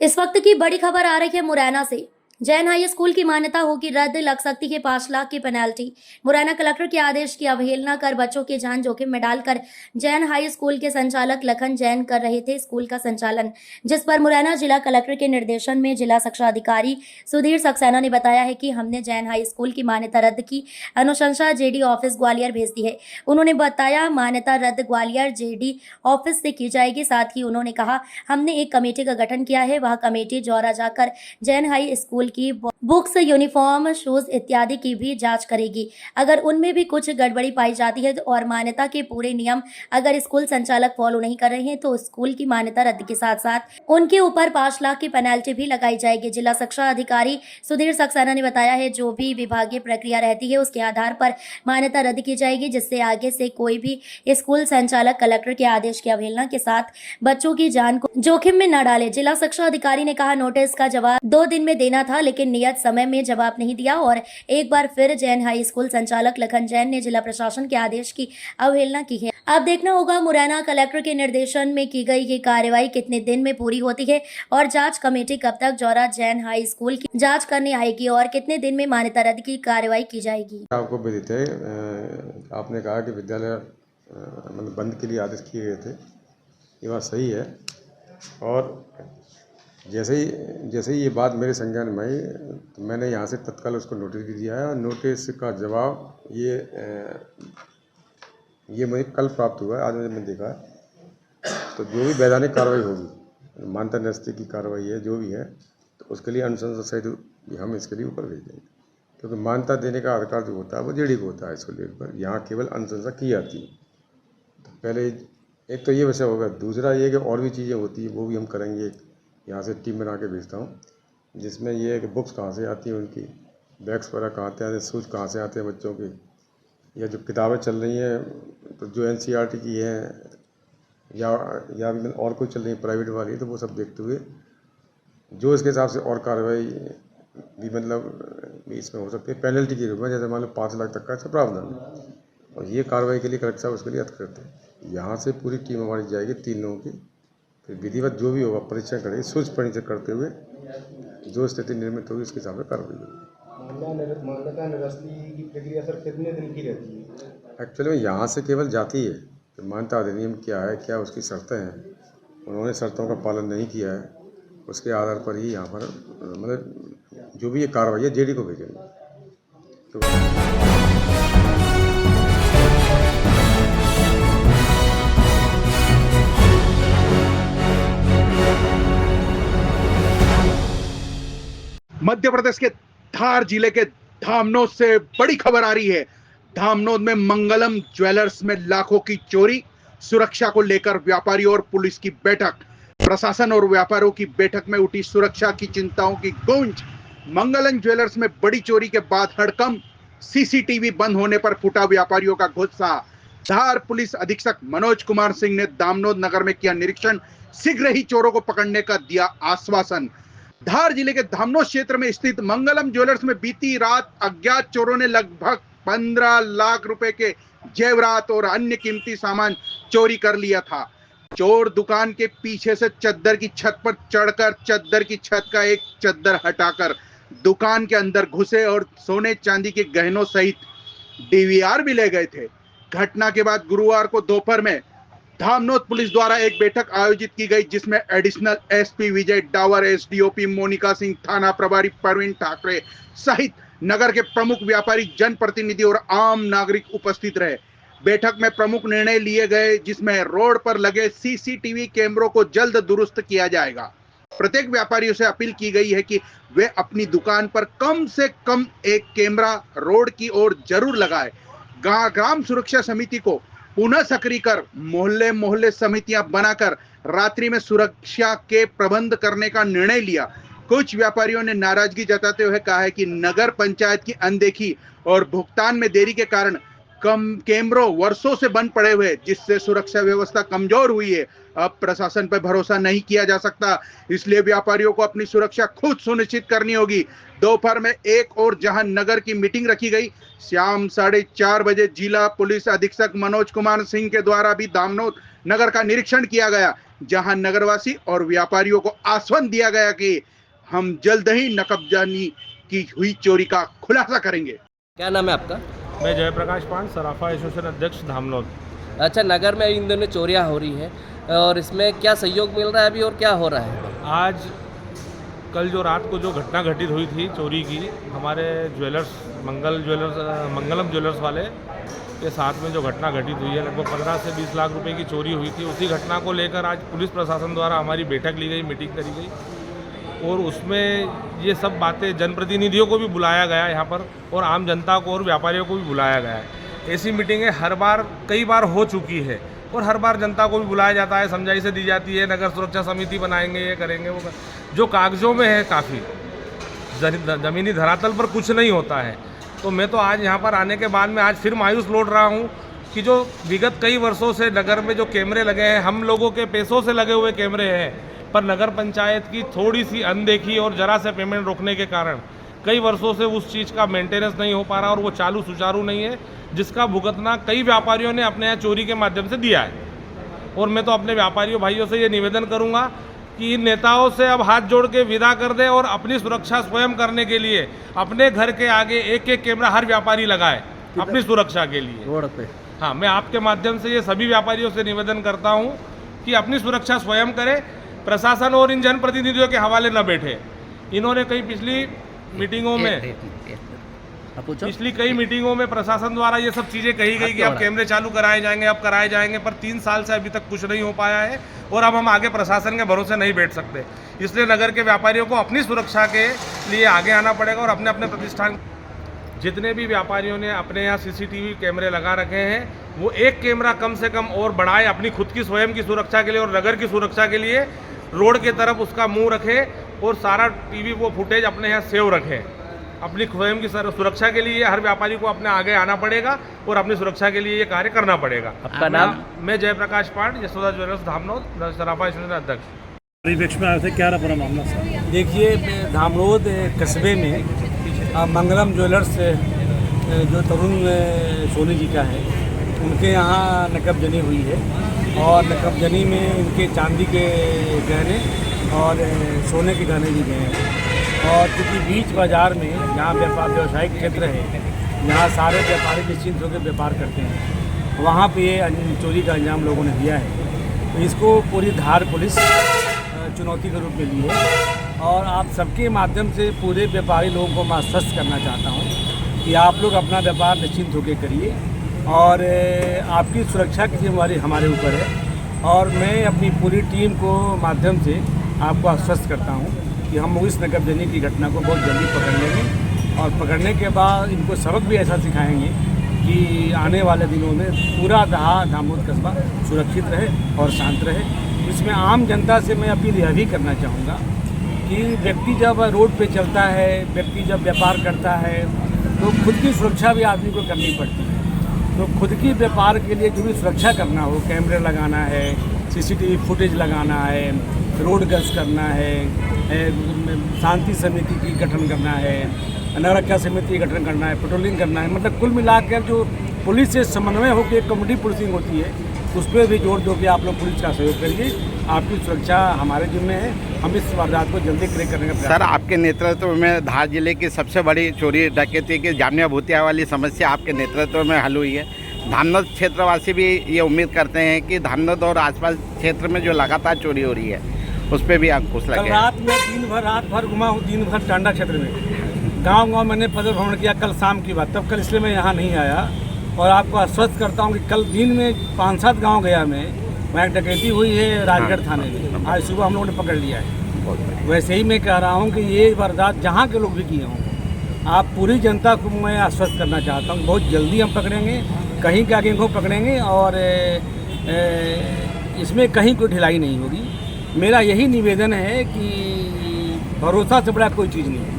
इस वक्त की बड़ी खबर आ रही है मुरैना से। जैन हाई स्कूल की मान्यता होगी रद्द, लग सकती है 5 लाख की पेनल्टी। मुरैना कलेक्टर के आदेश की अवहेलना कर बच्चों की जान जोखिम में डालकर जैन हाई स्कूल के संचालक लखन जैन कर रहे थे स्कूल का संचालन, जिस पर मुरैना जिला कलेक्टर के निर्देशन में जिला शिक्षा अधिकारी सुधीर सक्सेना ने बताया है कि हमने जैन हाई स्कूल की मान्यता रद्द की अनुशंसा जेडी ऑफिस ग्वालियर भेज दी है। उन्होंने बताया मान्यता रद्द ग्वालियर जेडी ऑफिस से की जाएगी। साथ ही उन्होंने कहा हमने एक कमेटी का गठन किया है, वह कमेटी जौरा जाकर जैन हाई स्कूल की बुक्स, यूनिफॉर्म, शूज इत्यादि की भी जांच करेगी। अगर उनमें भी कुछ गड़बड़ी पाई जाती है और मान्यता के पूरे नियम अगर स्कूल संचालक फॉलो नहीं कर रहे हैं तो स्कूल की मान्यता रद्द के साथ साथ उनके ऊपर 5 लाख की पेनल्टी भी लगाई जाएगी। जिला शिक्षा अधिकारी सुधीर सक्सेना ने बताया है जो भी विभागीय प्रक्रिया रहती है उसके आधार पर मान्यता रद्द की जाएगी, जिससे आगे से कोई भी स्कूल संचालक कलेक्टर के आदेश की अवहेलना के साथ बच्चों की जान को जोखिम में न डाले। जिला शिक्षा अधिकारी ने कहा नोटिस का जवाब 2 दिन में देना था लेकिन नियत समय में जवाब नहीं दिया और एक बार फिर जैन हाई स्कूल संचालक लखन जैन ने जिला प्रशासन के आदेश की अवहेलना की है। अब देखना होगा मुरैना कलेक्टर के निर्देशन में की गई ये कार्रवाई कितने दिन में पूरी होती है और जांच कमेटी कब तक जौरा जैन हाई स्कूल की जांच करने आएगी और कितने दिन में मान्यता रद्द की कार्रवाई की जाएगी। आपको विदित है, आपने कहा कि विद्यालय मतलब बंद के लिए आदेश किए गए थे, ये बात सही है और जैसे ही ये बात मेरे संज्ञान में आई तो मैंने यहाँ से तत्काल उसको नोटिस भी दिया है और नोटिस का जवाब ये मुझे कल प्राप्त हुआ है। आज मैंने देखा है, तो जो भी वैधानिक कार्रवाई होगी, मान्यता निरस्ती की कार्रवाई है जो भी है, तो उसके लिए अनुशंसा सहित हम इसके लिए ऊपर भेज देंगे, क्योंकि मान्यता देने का अधिकार जो होता है वो जेडी को होता है। इसको लेकर यहाँ केवल अनुशंसा की जाती है। तो पहले एक तो ये विषय होगा, दूसरा ये कि और भी चीज़ें होती है वो भी हम करेंगे। यहाँ से टीम बना के भेजता हूँ, जिसमें ये है कि बुक्स कहाँ से आती हैं उनकी, बैग्स वगैरह कहाँ आते हैं, शूज़ कहाँ से आते हैं बच्चों के, या जो किताबें चल रही हैं तो जो NCERT की हैं या भी और कोई चल रही है प्राइवेट वाली, तो वो सब देखते हुए जो इसके हिसाब से और कार्रवाई भी मतलब इसमें हो सकती है पेनल्टी के रूप में, जैसे मान लो 5 लाख तक का इसका प्रावधान है। और ये कार्रवाई के लिए कलेक्टर साहब उसके लिए हद करते हैं। यहाँ से पूरी टीम हमारी जाएगी 3 लोगों की, फिर विधिवत जो भी होगा परीक्षण करेगी, सूझ परीक्षण करते हुए जो स्थिति निर्मित होगी उसके हिसाब से कार्रवाई होगी। मान्यता निरस्ती की प्रक्रिया सर कितने दिन की रहती है? एक्चुअली में यहाँ से केवल जाती है कि मान्यता अधिनियम क्या है, क्या उसकी शर्तें हैं, उन्होंने शर्तों का पालन नहीं किया है, उसके आधार पर ही यहाँ पर मतलब जो भी ये कार्रवाई है जेडी को भेजेंगे। तो मध्य प्रदेश के धार जिले के धामनोद से बड़ी खबर आ रही है। धामनोद में मंगलम ज्वेलर्स में लाखों की चोरी, सुरक्षा को लेकर व्यापारियों और पुलिस की बैठक। प्रशासन और व्यापारियों की बैठक में उठी सुरक्षा की चिंताओं की गूंज। मंगलम ज्वेलर्स में बड़ी चोरी के बाद हड़कंप, सीसीटीवी बंद होने पर फूटा व्यापारियों का गुस्सा। धार पुलिस अधीक्षक मनोज कुमार सिंह ने दामनोद नगर में किया निरीक्षण, शीघ्र ही चोरों को पकड़ने का दिया आश्वासन। धार जिले के धामनोद क्षेत्र में स्थित मंगलम ज्वेलर्स में बीती रात अज्ञात चोरों ने लगभग 15 लाख रुपए के जेवरात और अन्य कीमती सामान चोरी कर लिया था। चोर दुकान के पीछे से चद्दर की छत पर चढ़कर चद्दर की छत का एक चद्दर हटाकर दुकान के अंदर घुसे और सोने चांदी के गहनों सहित DVR भी ले गए थे। घटना के बाद गुरुवार को दोपहर में धामनोद पुलिस द्वारा एक बैठक आयोजित की गई, जिसमें एडिशनल SP विजय डावर, SDOP मोनिका सिंह, थाना प्रभारी प्रवीण ठाकरे सहित नगर के प्रमुख व्यापारी, जनप्रतिनिधि और आम नागरिक उपस्थित रहे। बैठक में प्रमुख निर्णय लिए गए, जिसमें रोड पर लगे CCTV कैमरों को जल्द दुरुस्त किया जाएगा। प्रत्येक व्यापारियों से अपील की गई है कि वे अपनी दुकान पर कम से कम एक कैमरा रोड की ओर जरूर लगाए। ग्राम सुरक्षा समिति को पुनः सक्रिय कर मोहल्ले मोहल्ले समितियां बनाकर रात्रि में सुरक्षा के प्रबंध करने का निर्णय लिया। कुछ व्यापारियों ने नाराजगी जताते हुए कहा है कि नगर पंचायत की अनदेखी और भुगतान में देरी के कारण कम कैमरों वर्षों से बंद पड़े हुए, जिससे सुरक्षा व्यवस्था कमजोर हुई है। अब प्रशासन पर भरोसा नहीं किया जा सकता, इसलिए व्यापारियों को अपनी सुरक्षा खुद सुनिश्चित करनी होगी। दोपहर में एक और जहां नगर की मीटिंग रखी गई, शाम 4:30 बजे जिला पुलिस अधीक्षक मनोज कुमार सिंह के द्वारा भी दामनोद नगर का निरीक्षण किया गया, जहां नगरवासी और व्यापारियों को आश्वासन दिया गया कि हम जल्द ही नकबजानी की हुई चोरी का खुलासा करेंगे। क्या नाम है आपका? मैं जयप्रकाश पान, सराफा एसोसिएशन अध्यक्ष धामनोद। अच्छा, नगर में इन दिनों चोरियां हो रही हैं और इसमें क्या सहयोग मिल रहा है अभी और क्या हो रहा है? आज कल जो रात को जो घटना घटित हुई थी चोरी की, हमारे ज्वेलर्स मंगलम ज्वेलर्स वाले के साथ में जो घटना घटित हुई है, लगभग 15 से 20 लाख रुपए की चोरी हुई थी। उसी घटना को लेकर आज पुलिस प्रशासन द्वारा हमारी बैठक ली गई, मीटिंग करी गई और उसमें ये सब बातें जनप्रतिनिधियों को भी बुलाया गया यहाँ पर और आम जनता को और व्यापारियों को भी बुलाया गया है। ऐसी मीटिंगें कई बार हो चुकी है और हर बार जनता को भी बुलाया जाता है, समझाई से दी जाती है, नगर सुरक्षा समिति बनाएंगे, ये करेंगे, वो जो कागजों में है काफ़ी, ज़मीनी धरातल पर कुछ नहीं होता है। तो मैं तो आज यहाँ पर आने के बाद में आज फिर मायूस लौट रहा हूँ कि जो विगत कई वर्षों से नगर में जो कैमरे लगे हैं, हम लोगों के पैसों से लगे हुए कैमरे हैं, पर नगर पंचायत की थोड़ी सी अनदेखी और जरा से पेमेंट रोकने के कारण कई वर्षों से उस चीज़ का मेंटेनेंस नहीं हो पा रहा और वो चालू सुचारू नहीं है, जिसका भुगतना कई व्यापारियों ने अपने यहाँ चोरी के माध्यम से दिया है। और मैं तो अपने व्यापारियों भाइयों से ये निवेदन करूँगा कि इन नेताओं से अब हाथ जोड़ के विदा कर दे और अपनी सुरक्षा स्वयं करने के लिए अपने घर के आगे एक एक कैमरा हर व्यापारी लगाए अपनी सुरक्षा के लिए रोड पे। हाँ, मैं आपके माध्यम से ये सभी व्यापारियों से निवेदन करता हूँ कि अपनी सुरक्षा स्वयं करें। प्रशासन और इन जनप्रतिनिधियों के हवाले न बैठे। इन्होंने कई पिछली मीटिंगों में प्रशासन द्वारा ये सब चीज़ें कही गई कि अब कैमरे चालू कराए जाएंगे, अब कराए जाएंगे, पर 3 साल से अभी तक कुछ नहीं हो पाया है और अब हम आगे प्रशासन के भरोसे नहीं बैठ सकते। इसलिए नगर के व्यापारियों को अपनी सुरक्षा के लिए आगे आना पड़ेगा और अपने अपने प्रतिष्ठान, जितने भी व्यापारियों ने अपने यहाँ CCTV कैमरे लगा रखे हैं वो एक कैमरा कम से कम और बढ़ाए, अपनी खुद की स्वयं की सुरक्षा के लिए और नगर की सुरक्षा के लिए रोड के तरफ उसका मुंह रखे और सारा TV वो फुटेज अपने यहाँ सेव रखे। अपनी स्वयं की सुरक्षा के लिए हर व्यापारी को अपने आगे आना पड़ेगा और अपनी सुरक्षा के लिए ये कार्य करना पड़ेगा। आपका नाम? मैं जयप्रकाश पाठ, यशोदा ज्वेलर्स धामनोद, सराफा स्टेशन अध्यक्ष। परिवेश में आए थे, क्या रहा पूरा मामला सर? देखिए, धामनोद कस्बे में मंगलम ज्वेलर्स जो तरुण सोनी जी का है, उनके यहाँ नकबजनी हुई है और नकबजनी में इनके चांदी के गहने और सोने के गहने भी गए हैं। और क्योंकि बीच बाज़ार में जहाँ व्यावसायिक क्षेत्र है, जहाँ सारे व्यापारी निश्चिंत होकर व्यापार करते हैं, वहाँ पे ये चोरी का अंजाम लोगों ने दिया है। तो इसको पूरी धार पुलिस चुनौती के रूप में ली है और आप सबके माध्यम से पूरे व्यापारी लोगों को मैं आश्वस्त करना चाहता हूँ कि आप लोग अपना व्यापार निश्चिंत होकर करिए और आपकी सुरक्षा की जिम्मेदारी हमारे ऊपर है। और मैं अपनी पूरी टीम को माध्यम से आपको आश्वस्त करता हूँ कि हम इस नकबजनी की घटना को बहुत जल्दी पकड़ लेंगे और पकड़ने के बाद इनको सबक भी ऐसा सिखाएंगे कि आने वाले दिनों में पूरा धामनोद कस्बा सुरक्षित रहे और शांत रहे। इसमें आम जनता से मैं अपील यह भी करना चाहूँगा कि व्यक्ति जब रोड पे चलता है, व्यक्ति जब व्यापार करता है, तो खुद की सुरक्षा भी आदमी को करनी पड़ती है। तो खुद की व्यापार के लिए जो भी सुरक्षा करना हो, कैमरे लगाना है, CCTV फुटेज लगाना है, रोड गश्त करना है, शांति समिति की गठन करना है, नगररक्षा समिति का गठन करना है, पेट्रोलिंग करना है, मतलब कुल मिलाकर जो पुलिस से समन्वय होकर एक कम्युनिटी पुलिसिंग होती है, उस पर भी जोर दो कि आप लोग पुलिस का सहयोग करिए। आपकी सुरक्षा हमारे जिम्मे है, हम इस वारदात को जल्दी क्लियर करने का प्रयास। सर, आपके नेतृत्व में धार जिले की सबसे बड़ी चोरी डकैती की जामिया भूतिया वाली समस्या आपके नेतृत्व में हल हुई है। धामनोद क्षेत्रवासी भी ये उम्मीद करते हैं कि धामनोद और आसपास क्षेत्र में जो लगातार चोरी हो रही है उस पर भी अंकुश लगे। कल रात में रात भर घुमा हूँ, दिन भर टांडा क्षेत्र में गांव मैंने पदर भ्रमण किया। कल शाम की बात, तब कल इसलिए मैं यहाँ नहीं आया और आपको आश्वस्त करता हूँ कि कल दिन में 5-7 गाँव गया मैं, वहाँ एक डकैती हुई है राजगढ़ थाने में, आज सुबह हम लोगों ने पकड़ लिया है। वैसे ही मैं कह रहा हूँ कि ये वारदात जहाँ के लोग भी किए हों, आप पूरी जनता को मैं आश्वस्त करना चाहता हूँ बहुत जल्दी हम पकड़ेंगे, कहीं के आगे को पकड़ेंगे और इसमें कहीं कोई ढिलाई नहीं होगी। मेरा यही निवेदन है कि भरोसा से बड़ा कोई चीज़ नहीं है।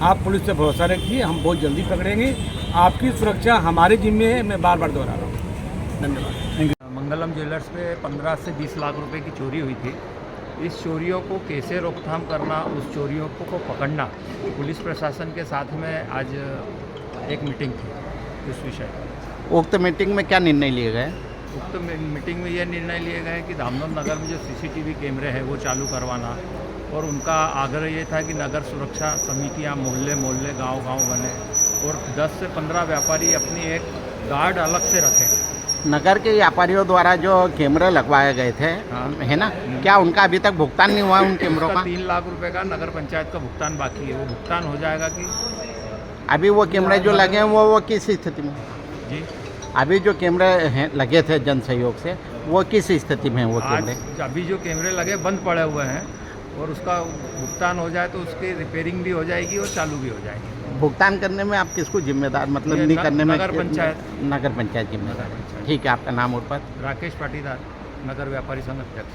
आप पुलिस से भरोसा रखिए, हम बहुत जल्दी पकड़ेंगे। आपकी सुरक्षा हमारे जिम्मे है, मैं बार बार दोहरा रहा हूँ। धन्यवाद। मंगलम ज्वेलर्स पे 15 से 20 लाख रुपए की चोरी हुई थी। इस चोरियों को कैसे रोकथाम करना, उस चोरियों को पकड़ना, पुलिस प्रशासन के साथ में आज एक मीटिंग थी इस विषय पर। उक्त मीटिंग में क्या निर्णय लिए गए? उक्त मीटिंग में यह निर्णय लिए गए कि धामनोद नगर में जो CCTV कैमरे हैं वो चालू करवाना और उनका आग्रह ये था कि नगर सुरक्षा समितियाँ मोहल्ले मोहल्ले गांव-गांव बने और 10 से 15 व्यापारी अपनी एक गार्ड अलग से रखें। नगर के व्यापारियों द्वारा जो कैमरे लगवाए गए थे, है ना, क्या उनका अभी तक भुगतान नहीं हुआ उन कैमरों का? 3 लाख रुपए का नगर पंचायत का भुगतान बाकी है, वो भुगतान हो जाएगा कि अभी वो कैमरे जो लगे हैं वो किस स्थिति में? जी, अभी जो कैमरे हैं लगे थे जन सहयोग से, वो किस स्थिति में है वो कैमरे? अभी जो कैमरे लगे बंद पड़े हुए हैं और उसका भुगतान हो जाए तो उसकी रिपेयरिंग भी हो जाएगी और चालू भी हो जाएगी। भुगतान करने में आप किसको जिम्मेदार, मतलब नहीं करने में? नगर पंचायत। नगर पंचायत जिम्मेदार। ठीक है, आपका नाम और पद? राकेश पाटीदार, नगर व्यापारी संघ अध्यक्ष।